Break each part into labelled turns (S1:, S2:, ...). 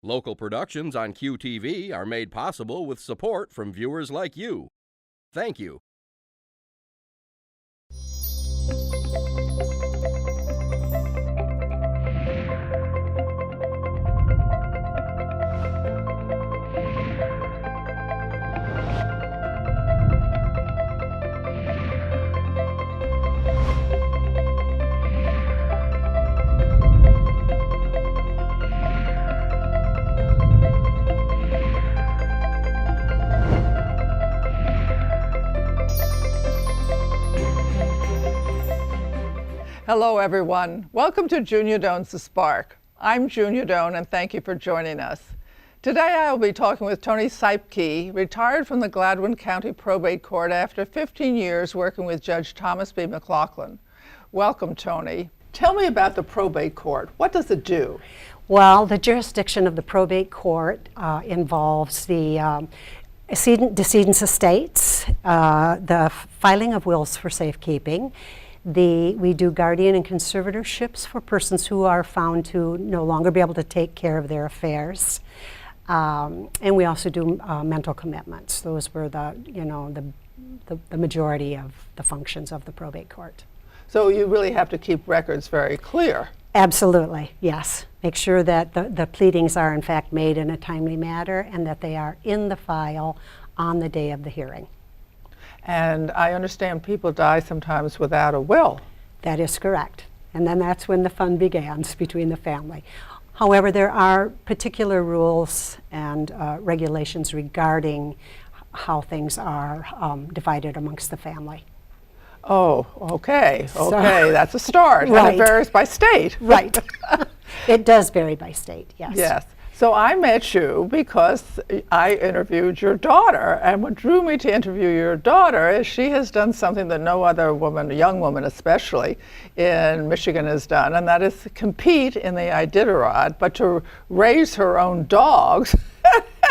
S1: Local productions on QTV are made possible with support from viewers like you. Thank you.
S2: Hello everyone. Welcome to Junia Doan's The Spark. I'm Junia Doan and thank you for joining us. Today I will be talking with Toni Seipke, retired from the Gladwin County Probate Court after 15 years working with Judge Thomas B. McLaughlin. Welcome, Toni. Tell me about the probate court. What does it do?
S3: Well, the jurisdiction of the probate court involves the decedent's estates, the filing of wills for safekeeping. We do guardian and conservatorships for persons who are found to no longer be able to take care of their affairs. And we also do mental commitments. Those were the majority of the functions of the probate court.
S2: So you really have to keep records very clear.
S3: Absolutely, yes. Make sure that the pleadings are in fact made in a timely manner and that they are in the file on the day of the hearing.
S2: And I understand people die sometimes without a will.
S3: That is correct. And then that's when the fun begins between the family. However, there are particular rules and regulations regarding how things are divided amongst the family.
S2: Oh, okay. Okay, that's a start.
S3: Right.
S2: And it varies by state.
S3: Right. It does vary by state, yes.
S2: Yes. So I met you because I interviewed your daughter, and what drew me to interview your daughter is she has done something that no other woman, a young woman especially, in Michigan has done, and that is to compete in the Iditarod, but to raise her own dogs.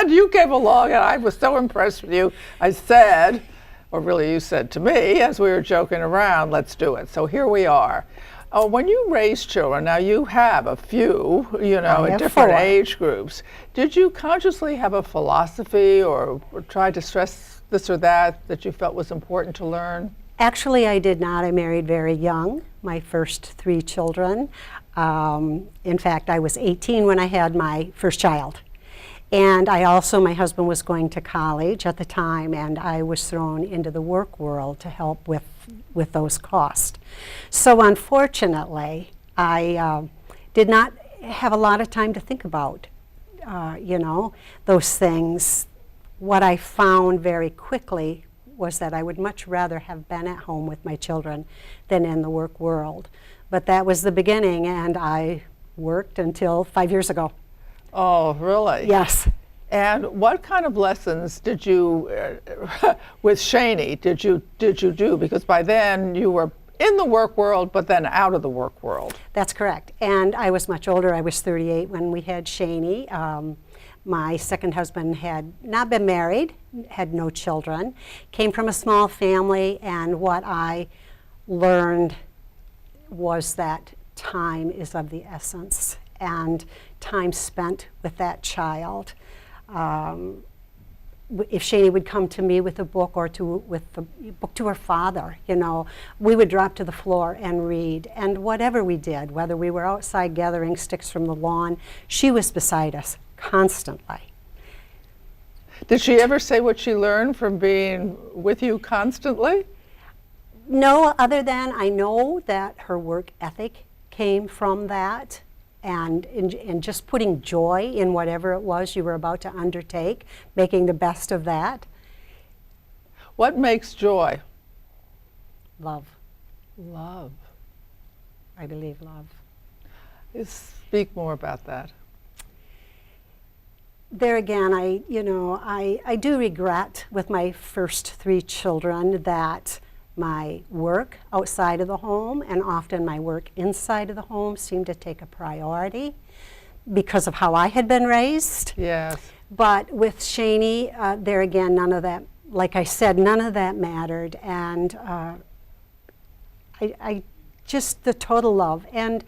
S2: And you came along, and I was so impressed with you. I said, or really you said to me, as we were joking around, let's do it. So here we are. When you raise children, now you have a few, in different age groups. Did you consciously have a philosophy or try to stress this or that you felt was important to learn?
S3: Actually, I did not. I married very young, my first 3 children. In fact, I was 18 when I had my first child. And my husband was going to college at the time, and I was thrown into the work world to help with those costs. So unfortunately, I did not have a lot of time to think about, those things. What I found very quickly was that I would much rather have been at home with my children than in the work world. But that was the beginning, and I worked until 5 years ago.
S2: Oh, really?
S3: Yes.
S2: And what kind of lessons did you, with Shaynee, did you do? Because by then you were in the work world, but then out of the work world.
S3: That's correct. And I was much older. I was 38 when we had Shaynee. My second husband had not been married, had no children, came from a small family, and what I learned was that time is of the essence, and time spent with that child. If Shaynee would come to me with a book or with the book to her father, we would drop to the floor and read. And whatever we did, whether we were outside gathering sticks from the lawn, she was beside us constantly.
S2: Did she ever say what she learned from being with you constantly?
S3: No, other than I know that her work ethic came from that. And in just putting joy in whatever it was you were about to undertake, making the best of that.
S2: What makes joy?
S3: Love.
S2: Love.
S3: I believe love.
S2: Speak more about that.
S3: There again, I do regret with my first 3 children that my work outside of the home and often my work inside of the home seemed to take a priority because of how I had been raised.
S2: Yes.
S3: But with Shaynee, there again, none of that, like I said, none of that mattered. And I just the total love, and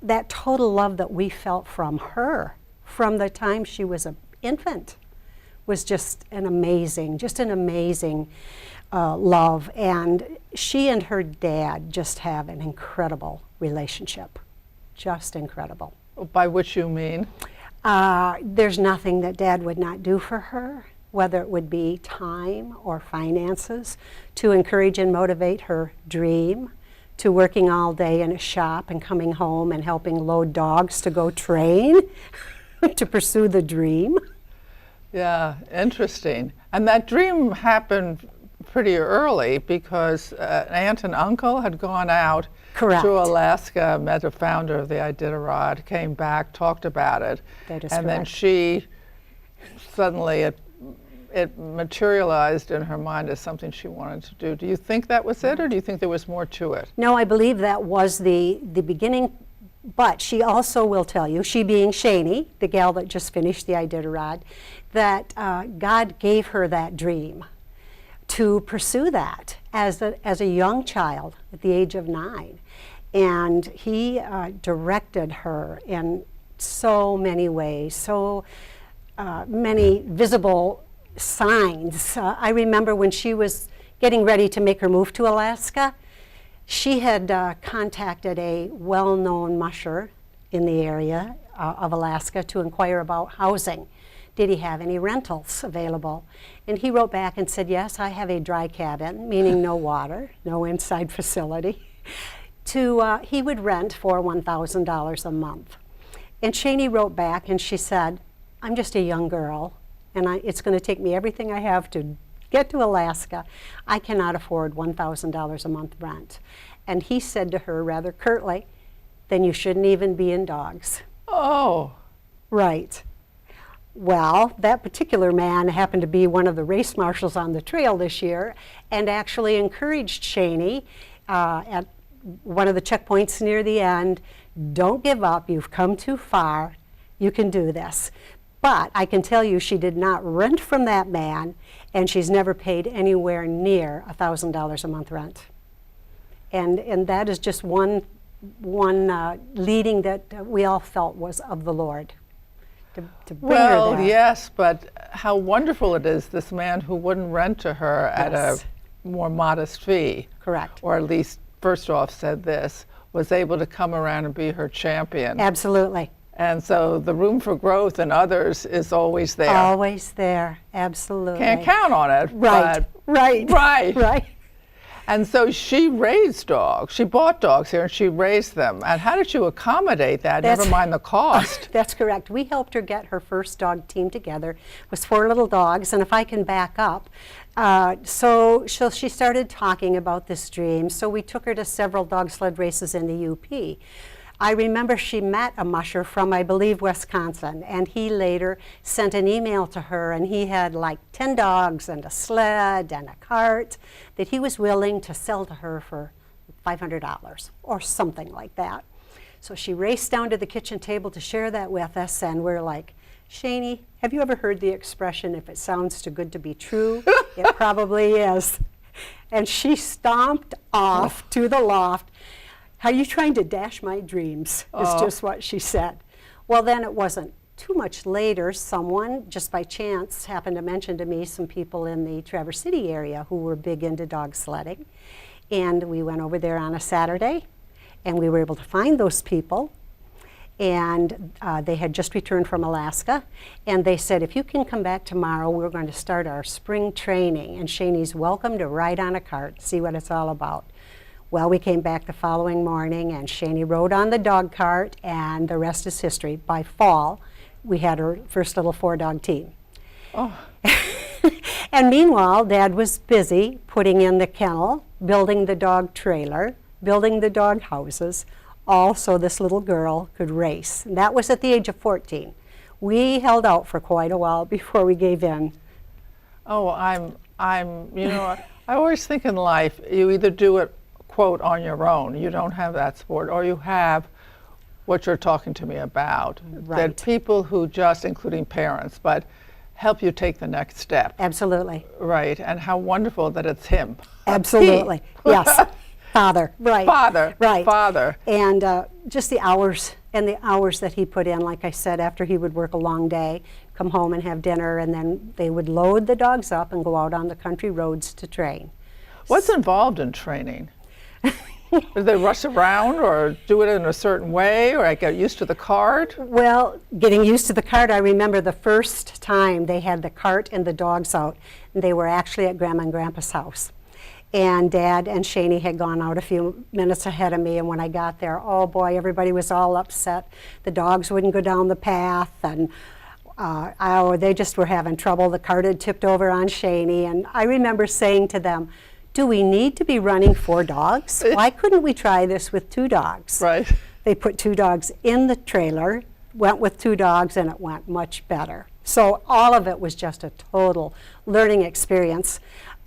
S3: that total love that we felt from her from the time she was an infant was just an amazing love. And she and her dad just have an incredible relationship, just incredible.
S2: By which you mean?
S3: There's nothing that Dad would not do for her, whether it would be time or finances, to encourage and motivate her dream, to working all day in a shop and coming home and helping load dogs to go train, to pursue the dream.
S2: Yeah, interesting. And that dream happened pretty early because an aunt and uncle had gone out
S3: Correct.
S2: to Alaska, met a founder of the Iditarod, came back, talked about it.
S3: That is
S2: and then
S3: correct.
S2: she suddenly, it materialized in her mind as something she wanted to do. Do you think that was it, or do you think there was more to it?
S3: No, I believe that was the beginning, but she also will tell you, she being Shaynee, the gal that just finished the Iditarod, that God gave her that dream to pursue that as a young child at the age of 9. And he directed her in so many ways, so many visible signs. I remember when she was getting ready to make her move to Alaska, she had contacted a well-known musher in the area of Alaska to inquire about housing. Did he have any rentals available? And he wrote back and said, yes, I have a dry cabin, meaning no water, no inside facility. He would rent for $1,000 a month. And Shaynee wrote back and she said, I'm just a young girl, and it's going to take me everything I have to get to Alaska. I cannot afford $1,000 a month rent. And he said to her rather curtly, then you shouldn't even be in dogs.
S2: Oh.
S3: Right. Well, that particular man happened to be one of the race marshals on the trail this year and actually encouraged Shaynee at one of the checkpoints near the end, don't give up, you've come too far, you can do this. But I can tell you she did not rent from that man, and she's never paid anywhere near $1,000 a month rent. And that is just one leading that we all felt was of the Lord. To bring
S2: Well,
S3: her there.
S2: yes, but how wonderful it is, this man who wouldn't rent to her at a
S3: Yes.
S2: more modest fee.
S3: Correct.
S2: Or at least, first off, said this, was able to come around and be her champion.
S3: Absolutely.
S2: And so the room for growth in others is always there.
S3: Always there. Absolutely.
S2: Can't count on it.
S3: Right. Right.
S2: Right.
S3: Right.
S2: And so she raised dogs. She bought dogs here and she raised them. And how did you accommodate that? Never mind the cost.
S3: That's correct. We helped her get her first dog team together. It was 4 little dogs, and if I can back up, so she started talking about this dream. So we took her to several dog sled races in the UP. I remember she met a musher from, I believe, Wisconsin, and he later sent an email to her, and he had like 10 dogs and a sled and a cart that he was willing to sell to her for $500 or something like that. So she raced down to the kitchen table to share that with us, and we're like, Shaynee, have you ever heard the expression, if it sounds too good to be true, it probably is. And she stomped off to the loft. Are you trying to dash my dreams? Is just what she said. Well, then it wasn't too much later, someone, just by chance, happened to mention to me some people in the Traverse City area who were big into dog sledding. And we went over there on a Saturday, and we were able to find those people. And they had just returned from Alaska, and they said, if you can come back tomorrow, we're going to start our spring training, and Shaynee's welcome to ride on a cart, see what it's all about. Well, we came back the following morning, and Shaynee rode on the dog cart, and the rest is history. By fall, we had her first little 4-dog team.
S2: Oh.
S3: And meanwhile, Dad was busy putting in the kennel, building the dog trailer, building the dog houses, all so this little girl could race. And that was at the age of 14. We held out for quite a while before we gave in.
S2: Oh, you know, I always think in life, you either do it, quote, on your own, you don't have that support, or you have what you're talking to me about.
S3: Right.
S2: That people who just, including parents, but help you take the next step.
S3: Absolutely.
S2: Right, and how wonderful that it's him.
S3: Absolutely.
S2: He.
S3: Yes. Father. Right.
S2: Father.
S3: Right.
S2: Father.
S3: And just the hours and the hours that he put in. Like I said, after he would work a long day, come home and have dinner, and then they would load the dogs up and go out on the country roads to train.
S2: What's involved in training? Do they rush around or do it in a certain way, or I get used to the cart?
S3: Well, getting used to the cart, I remember the first time they had the cart and the dogs out, and they were actually at Grandma and Grandpa's house. And Dad and Shaynee had gone out a few minutes ahead of me, and when I got there, oh boy, everybody was all upset. The dogs wouldn't go down the path, and they just were having trouble. The cart had tipped over on Shaynee, and I remember saying to them, do we need to be running 4 dogs? Why couldn't we try this with 2 dogs?
S2: Right.
S3: They put 2 dogs in the trailer, went with 2 dogs, and it went much better. So all of it was just a total learning experience.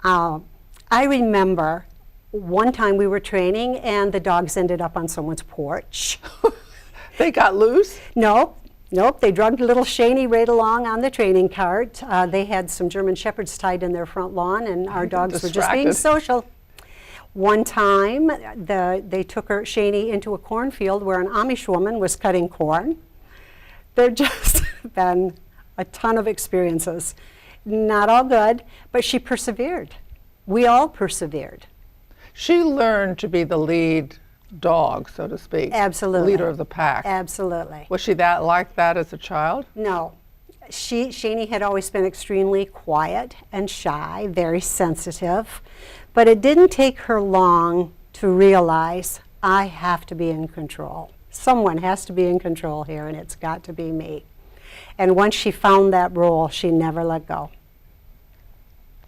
S3: I remember one time we were training and the dogs ended up on someone's porch.
S2: They got loose?
S3: Nope, they dragged little Shaynee right along on the training cart. They had some German Shepherds tied in their front lawn, and our dogs were just being social. One time, they took Shaynee into a cornfield where an Amish woman was cutting corn. There've just been a ton of experiences. Not all good, but she persevered. We all persevered.
S2: She learned to be the lead dog, so to speak.
S3: Absolutely.
S2: Leader of the pack.
S3: Absolutely.
S2: Was she like that as a child?
S3: No. Shaynee had always been extremely quiet and shy, very sensitive, but it didn't take her long to realize, I have to be in control. Someone has to be in control here, and it's got to be me. And once she found that role, she never let go.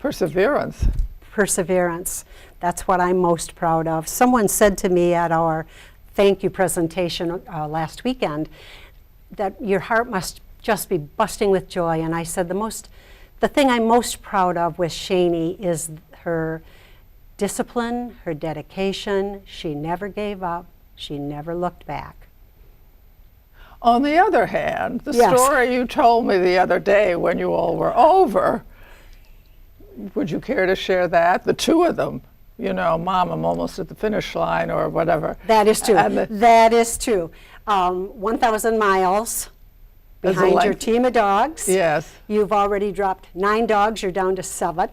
S2: Perseverance.
S3: Perseverance. That's what I'm most proud of. Someone said to me at our thank you presentation last weekend that your heart must just be busting with joy. And I said the thing I'm most proud of with Shaynee is her discipline, her dedication. She never gave up. She never looked back.
S2: On the other hand, the
S3: Yes.
S2: story you told me the other day when you all were over, would you care to share that? The 2 of them, Mom, I'm almost at the finish line or whatever.
S3: That is true. That is true. 1,000 miles behind your team of dogs.
S2: Yes.
S3: You've already dropped 9 dogs. You're down to 7.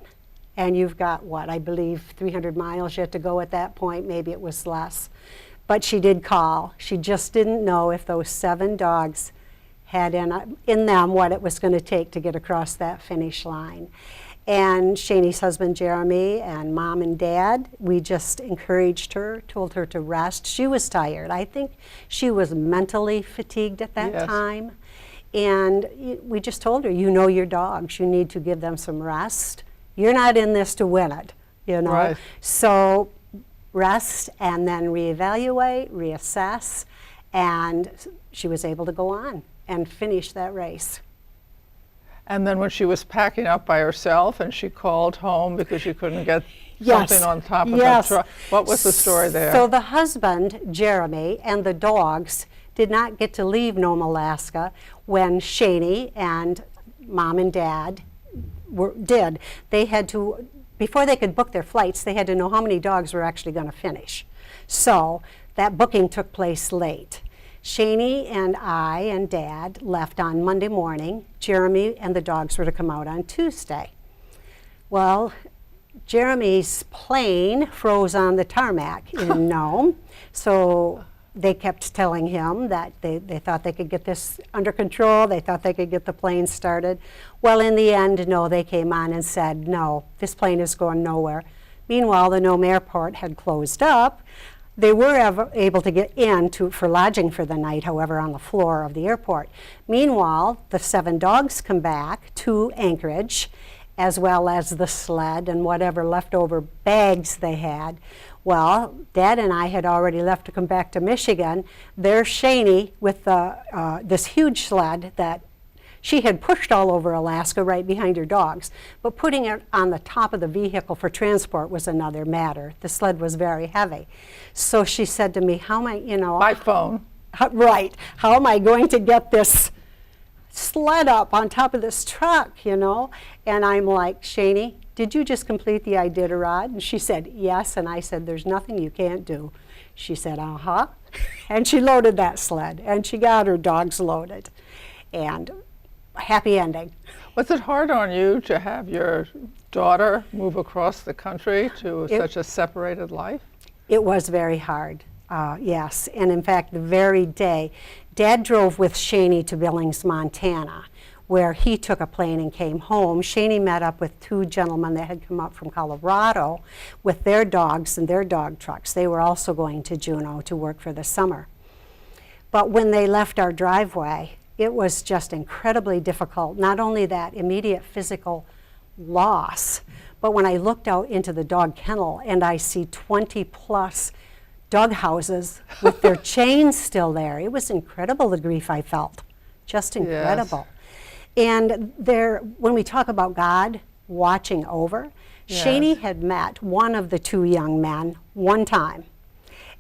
S3: And you've got, I believe 300 miles yet to go at that point. Maybe it was less. But she did call. She just didn't know if those 7 dogs had in them what it was going to take to get across that finish line. And Shaynee's husband, Jeremy, and Mom and Dad, we just encouraged her, told her to rest. She was tired. I think she was mentally fatigued at that time. And we just told her, you know your dogs. You need to give them some rest. You're not in this to win it,
S2: Right.
S3: So rest and then reevaluate, reassess, and she was able to go on and finish that race.
S2: And then when she was packing up by herself and she called home because she couldn't get something on top of the truck, what was the story there?
S3: So the husband, Jeremy, and the dogs did not get to leave Nome, Alaska when Shaynee and Mom and Dad did. They had to, before they could book their flights, they had to know how many dogs were actually going to finish. So that booking took place late. Shaynee and I and Dad left on Monday morning. Jeremy and the dogs were to come out on Tuesday. Well, Jeremy's plane froze on the tarmac in Nome, so they kept telling him that they thought they could get this under control. They thought they could get the plane started. Well, in the end, no, they came on and said, no, this plane is going nowhere. Meanwhile, the Nome airport had closed up. They were able to get in for lodging for the night, however, on the floor of the airport. Meanwhile, the 7 dogs come back to Anchorage, as well as the sled and whatever leftover bags they had. Well, Dad and I had already left to come back to Michigan. There's Shaynee with this huge sled that she had pushed all over Alaska right behind her dogs, but putting it on the top of the vehicle for transport was another matter. The sled was very heavy. So she said to me, how am I,
S2: By phone.
S3: Right, how am I going to get this sled up on top of this truck, And I'm like, Shaynee, did you just complete the Iditarod? And she said, yes. And I said, there's nothing you can't do. She said, uh-huh. And she loaded that sled, and she got her dogs loaded. And happy ending.
S2: Was it hard on you to have your daughter move across the country to such a separated life?
S3: It was very hard, yes. And in fact, the very day, Dad drove with Shaynee to Billings, Montana, where he took a plane and came home. Shaynee met up with two gentlemen that had come up from Colorado with their dogs and their dog trucks. They were also going to Juneau to work for the summer. But when they left our driveway, it was just incredibly difficult. Not only that immediate physical loss, but when I looked out into the dog kennel and I see 20 plus dog houses with their chains still there, it was incredible, the grief I felt. Just incredible. Yes. And there, when we talk about God watching over, yes. Shaynee had met one of the two young men one time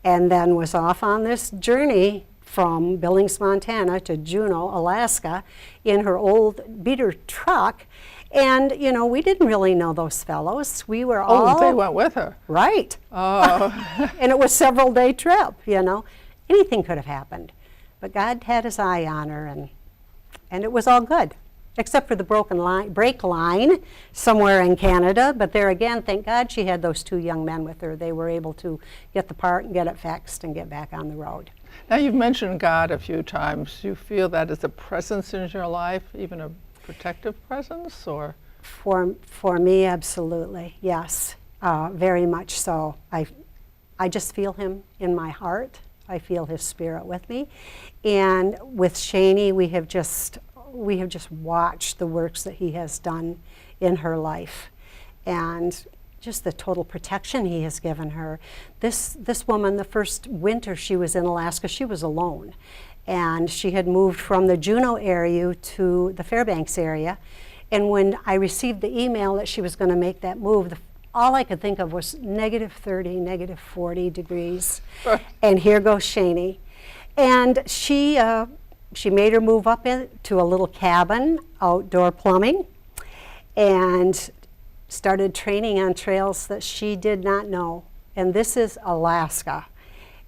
S3: and then was off on this journey from Billings, Montana to Juneau, Alaska in her old beater truck. And, you know, we didn't really know those fellows. We were all...
S2: Oh, they went with her.
S3: Right.
S2: Oh.
S3: And it was a several-day trip, you know. Anything could have happened. But God had his eye on her, and it was all good, except for the broken brake line somewhere in Canada. But there again, thank God she had those two young men with her. They were able to get the part and get it fixed and get back on the road.
S2: Now, you've mentioned God a few times. Do you feel that is a presence in your life, even a protective presence, or?
S3: For me, absolutely, yes, very much so. I just feel him in my heart. I feel his spirit with me. And with Shaynee, we have just watched the works that he has done in her life, and just the total protection he has given her. This woman, the first winter she was in Alaska, she was alone. And she had moved from the Juneau area to the Fairbanks area. And when I received the email that she was going to make that move, all I could think of was -30, -40 degrees. And here goes Shaynee. And she made her move up to a little cabin, outdoor plumbing, and started training on trails that she did not know. And this is Alaska.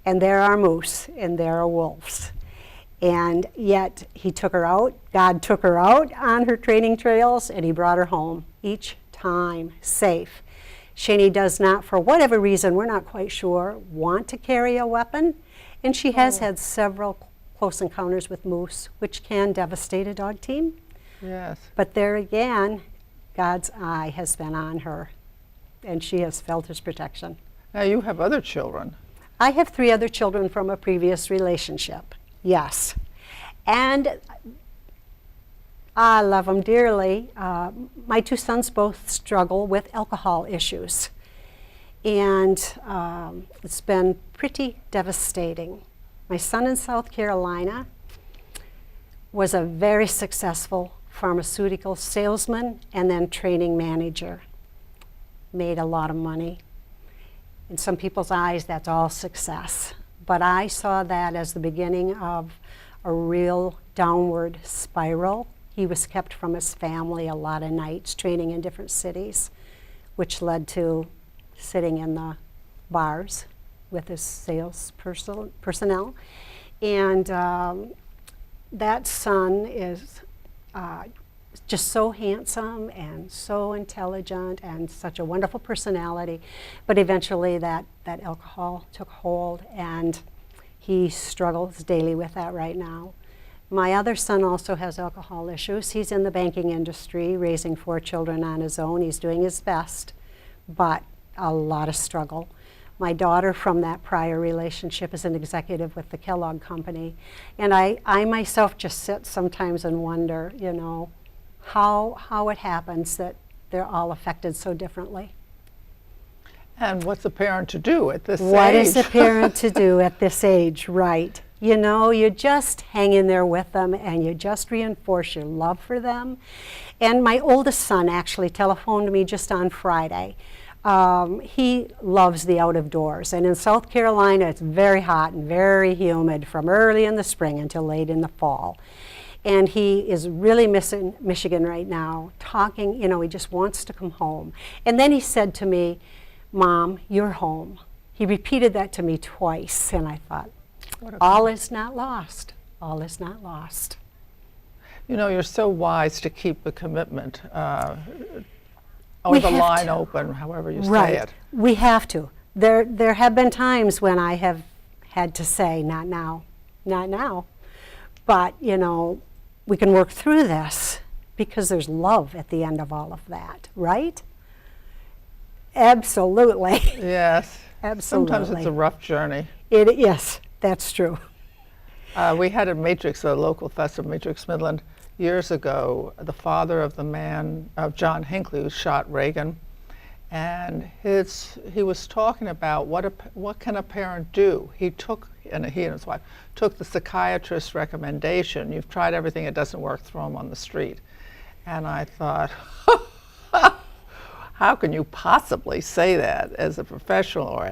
S3: And there are moose, and there are wolves. And yet he took her out, God took her out on her training trails, and he brought her home each time safe. Shaynee does not, for whatever reason, we're not quite sure, want to carry a weapon. And she has had several close encounters with moose, which can devastate a dog team.
S2: Yes.
S3: But there again, God's eye has been on her, and she has felt his protection.
S2: Now, you have other children.
S3: I have 3 other children from a previous relationship. Yes, and I love them dearly. My 2 sons both struggle with alcohol issues, and it's been pretty devastating. My son in South Carolina was a very successful pharmaceutical salesman and then training manager. Made a lot of money. In some people's eyes, that's all success. But I saw that as the beginning of a real downward spiral. He was kept from his family a lot of nights, training in different cities, which led to sitting in the bars with his sales personnel. And that son is just so handsome and so intelligent and such a wonderful personality. But eventually that alcohol took hold, and he struggles daily with that right now. My other son also has alcohol issues. He's in the banking industry, raising 4 children on his own. He's doing his best, but a lot of struggle. My daughter from that prior relationship is an executive with the Kellogg Company. And I myself just sit sometimes and wonder, you know, how it happens that they're all affected so differently.
S2: And what's a parent to do at this age?
S3: What is a parent to do at this age, right? You know, you just hang in there with them and you just reinforce your love for them. And my oldest son actually telephoned me just on Friday. He loves the out of doors, and in South Carolina it's very hot and very humid from early in the spring until late in the fall. And he is really missing Michigan right now, talking, you know, he just wants to come home. And then he said to me, "Mom, you're home." He repeated that to me twice, and I thought, All is not lost. All is not lost.
S2: You know, you're so wise to keep the commitment, or
S3: We
S2: the
S3: have
S2: line
S3: to.
S2: open, however you say
S3: Right.
S2: it.
S3: We have to. There have been times when I have had to say, not now, not now. But, you know, we can work through this because there's love at the end of all of that, right? Absolutely.
S2: Yes.
S3: Absolutely.
S2: Sometimes it's a rough journey.
S3: Yes, that's true.
S2: We had a Matrix, a local festival, Matrix Midland, years ago. The father of the man, of John Hinckley, who shot Reagan, and he was talking about what can a parent do. He and his wife took the psychiatrist's recommendation. You've tried everything; it doesn't work. Throw him on the street. And I thought, how can you possibly say that as a professional?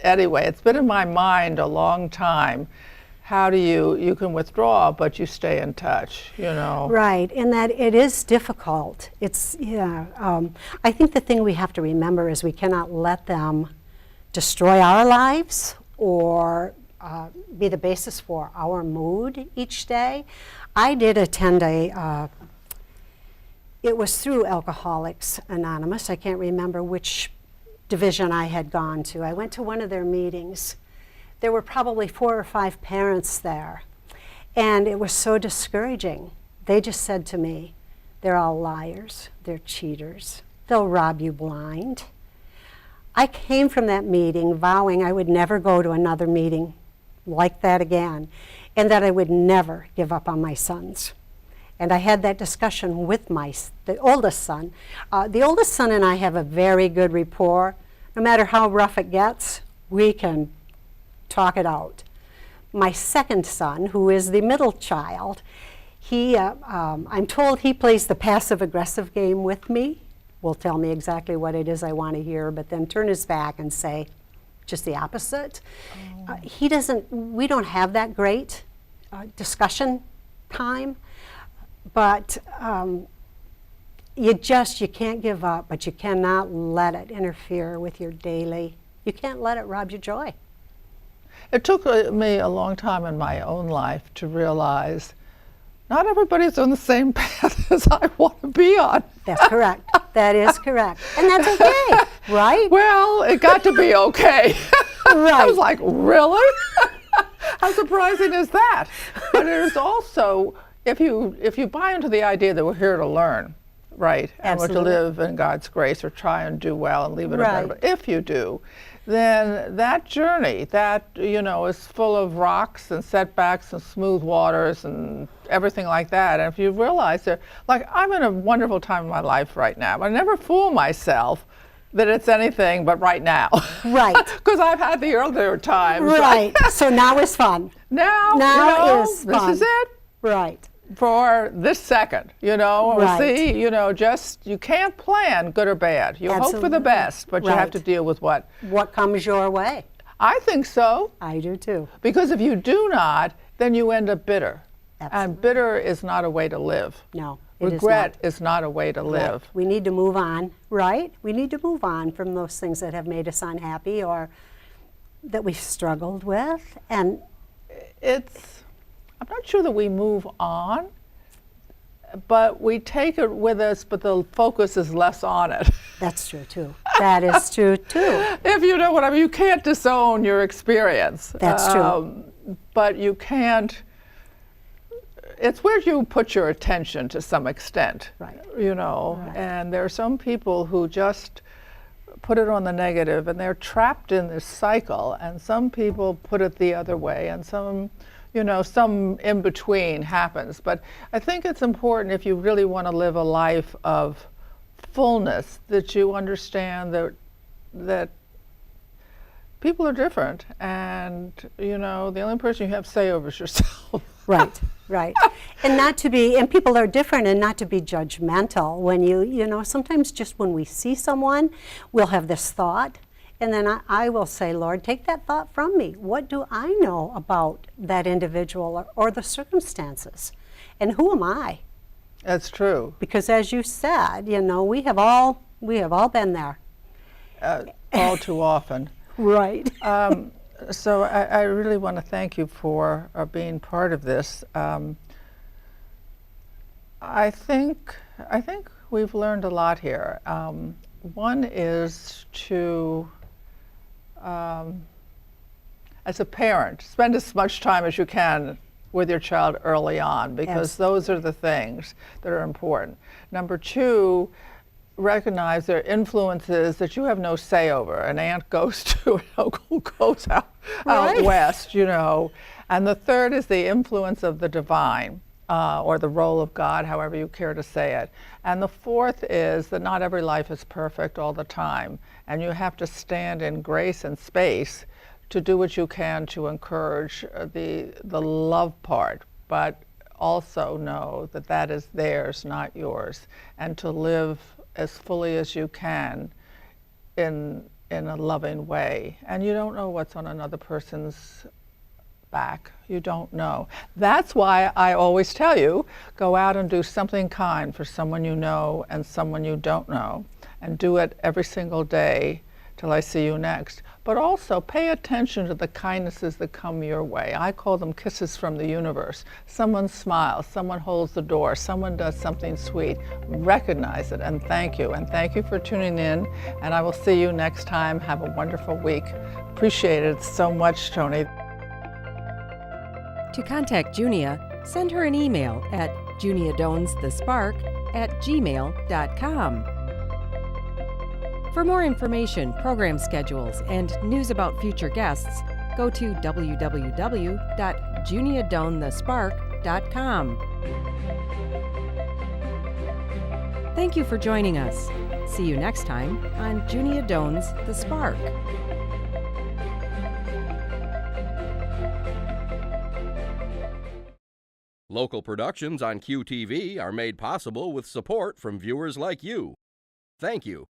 S2: Anyway, it's been in my mind a long time. How do you can withdraw, but you stay in touch, you know?
S3: Right, and that it is difficult. It's, I think the thing we have to remember is we cannot let them destroy our lives or be the basis for our mood each day. I did attend it was through Alcoholics Anonymous. I can't remember which division I had gone to. I went to one of their meetings. There were probably 4 or 5 parents there, and it was so discouraging. They just said to me, they're all liars, they're cheaters, they'll rob you blind. I came from that meeting vowing I would never go to another meeting like that again, and that I would never give up on my sons. And I had that discussion with the oldest son. The oldest son and I have a very good rapport. No matter how rough it gets, we can talk it out. My second son, who is the middle child, I'm told he plays the passive-aggressive game with me. Will tell me exactly what it is I want to hear, but then turn his back and say just the opposite. We don't have that great discussion time, but you can't give up, but you cannot let it interfere with your daily, you can't let it rob your joy.
S2: It took me a long time in my own life to realize not everybody's on the same path as I want to be on.
S3: That's correct. That is correct. And that's okay, right?
S2: Well, it got to be okay.
S3: Right.
S2: I was like, really? How surprising is that? But there's also, if you buy into the idea that we're here to learn, right, and we're to live in God's grace or try and do well and leave it
S3: Right.
S2: a better, if you do, then that journey that, is full of rocks and setbacks and smooth waters and everything like that. And if you realize that, like, I'm in a wonderful time in my life right now. I never fool myself that it's anything but right now.
S3: Right.
S2: Because I've had the earlier times.
S3: Right. So now is fun.
S2: Now
S3: is fun.
S2: This is it.
S3: Right.
S2: For this second, we'll
S3: Right.
S2: see, just, you can't plan good or bad. You hope for the
S3: Absolutely.
S2: best, but you have
S3: Right.
S2: to deal with what?
S3: What comes your way?
S2: I think so,
S3: I do too.
S2: because if you do not, then you end up bitter.
S3: Absolutely.
S2: And bitter is not a way to live.
S3: No, it is
S2: Regret
S3: not.
S2: is not a way to live.
S3: Right. We need to move on, right? We need to move on from those things that have made us unhappy or that we've struggled with. And
S2: I'm not sure that we move on, but we take it with us, but the focus is less on it.
S3: that's true too. That is true too.
S2: If you know what I mean, you can't disown your experience.
S3: That's true.
S2: But you can't, it's where you put your attention to some extent.
S3: Right.
S2: Right. And there are some people who just put it on the negative and they're trapped in this cycle, and some people put it the other way, and some in between happens. But I think it's important, if you really want to live a life of fullness, that you understand that people are different, and the only person you have say over is yourself.
S3: Right, right. And people are different, and not to be judgmental. When sometimes just when we see someone, we'll have this thought, and then I will say, Lord, take that thought from me. What do I know about that individual or the circumstances? And who am I?
S2: That's true.
S3: Because as you said, we have all been there.
S2: All too often.
S3: Right.
S2: So I really want to thank you for being part of this. I think we've learned a lot here. One is to, as a parent, spend as much time as you can with your child early on, because those are the things that are important. Number two, recognize there are influences that you have no say over. An aunt goes to goes out west, you know. And the third is the influence of the divine, or the role of God, however you care to say it. And the fourth is that not every life is perfect all the time, and you have to stand in grace and space to do what you can to encourage the love part, but also know that that is theirs, not yours, and to live as fully as you can in a loving way. And you don't know what's on another person's back. You don't know. That's why I always tell you, go out and do something kind for someone you know and someone you don't know, and do it every single day till I see you next. But also pay attention to the kindnesses that come your way. I call them kisses from the universe. Someone smiles, someone holds the door, someone does something sweet. Recognize it and thank you. And thank you for tuning in. And I will see you next time. Have a wonderful week. Appreciate it so much, Toni.
S4: To contact Junia, send her an email at juniadonsthespark@gmail.com. For more information, program schedules, and news about future guests, go to www.juniadonthespark.com. Thank you for joining us. See you next time on Junia Doan's The Spark.
S1: Local productions on QTV are made possible with support from viewers like you. Thank you.